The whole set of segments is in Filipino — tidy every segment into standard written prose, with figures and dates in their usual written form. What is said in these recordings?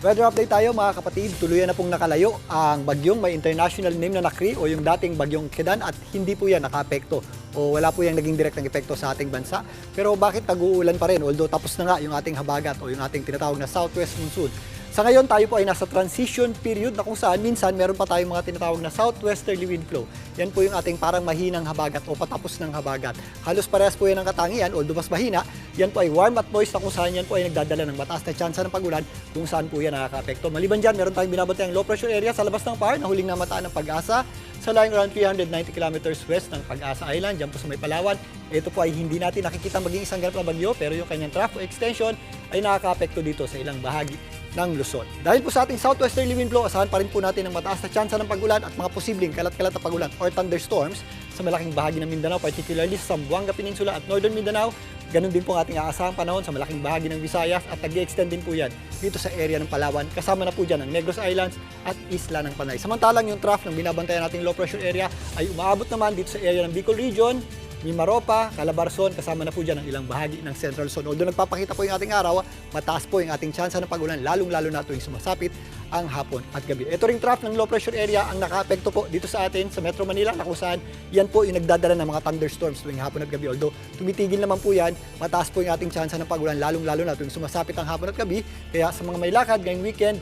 Weather update tayo mga kapatid, tuluyan na pong nakalayo ang bagyong may international name na Nakri o yung dating bagyong Kedan at hindi po yan nakaapekto o wala po yung naging direktang epekto sa ating bansa. Pero bakit nag-uulan pa rin although tapos na nga yung ating habagat o yung ating tinatawag na southwest monsoon. Sa ngayon tayo po ay nasa transition period na kung saan minsan meron pa tayong mga tinatawag na southwesterly wind flow. Yan po yung ating parang mahinang habagat o patapos ng habagat. Halos parehas po yan ang katangian, although mas mahina. Yan po ay warm at moist na kung saan yan po ay nagdadala ng mataas na tsansa ng pagulan kung saan po yan nakaka-apekto. Maliban dyan, meron tayong binabatayang low pressure area sa labas ng PAR na huling namataan ng Pag-asa sa lying around 390 kilometers west ng Pag-asa Island, dyan po sa may Palawan. Ito po ay hindi natin nakikita maging isang ganap na bagyo pero yung kanyang trough o extension ay nakaka-apekto dito sa ilang bahagi ng Luzon. Dahil po sa ating southwesterly wind flow, asahan pa rin po natin ang mataas na tsansa ng pagulan at mga posibleng kalat-kalat na pagulan or thunderstorms sa malaking bahagi ng Mindanao, particularly sa Zamboanga Peninsula at Northern Mindanao. Ganun din po ang ating aasahang panahon sa malaking bahagi ng Visayas at nag-extend din po yan dito sa area ng Palawan. Kasama na po dyan ang Negros Islands at Isla ng Panay. Samantalang yung trough ng binabantayan nating low pressure area ay umaabot naman dito sa area ng Bicol Region, Mimaropa, Calabarzon, kasama na po dyan ang ilang bahagi ng Central Luzon. Although nagpapakita po yung ating araw, mataas po yung ating tsansa ng pagulan, lalong-lalo na tuwing sumasapit ang hapon at gabi. Ito ring trough ng low pressure area ang naka-apekto po dito sa atin sa Metro Manila na kung saan yan po yung nagdadala ng mga thunderstorms tuwing hapon at gabi. Although tumitigil naman po yan, mataas po yung ating tsansa ng pagulan, lalong-lalo na tuwing sumasapit ang hapon at gabi. Kaya sa mga may lakad ngayong weekend,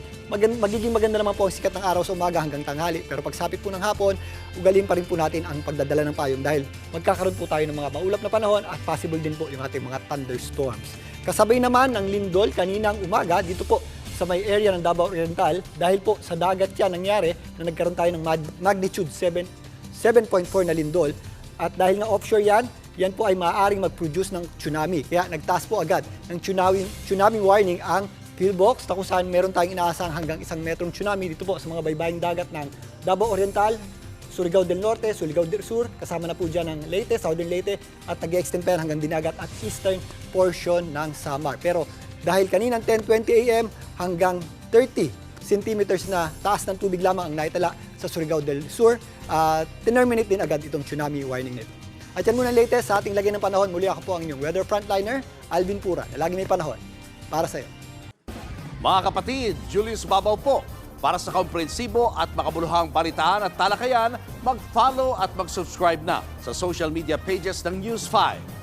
magiging maganda naman po ang sikat ng araw sa umaga hanggang tanghali. Pero pagsapit po ng hapon, ugalin pa rin po natin ang pagdadala ng payong dahil magkakaroon po tayo ng mga maulap na panahon at possible din po yung ating mga thunderstorms. Kasabay naman ng lindol kaninang umaga dito po sa may area ng Davao Oriental dahil po sa dagat yan nangyari na nagkaroon tayo ng magnitude 7.4 na lindol at dahil nga offshore yan po ay maaaring mag-produce ng tsunami. Kaya nagtaas po agad ng tsunami warning ang PhilBox na kung saan meron tayong inaasang hanggang 1 metrong tsunami dito po sa mga baybaying dagat ng Davao Oriental, Surigao del Norte, Surigao del Sur, kasama na po dyan ng Leyte, Southern Leyte at nag-extend pa yan hanggang Dinagat at eastern portion ng Samar. Pero dahil kaninang 10:20 AM hanggang 30 centimeters na taas ng tubig lamang ang naitala sa Surigao del Sur, tinerminate din agad itong tsunami warning nito. At yan muna ang latest sa ating lagay ng panahon. Muli ako po ang inyong weather frontliner, Alvin Pura, na lagi may panahon para sa iyo. Mga kapatid, Julius Babaw po. Para sa komprehensibo at makabuluhang balitaan at talakayan, mag-follow at mag-subscribe na sa social media pages ng News 5.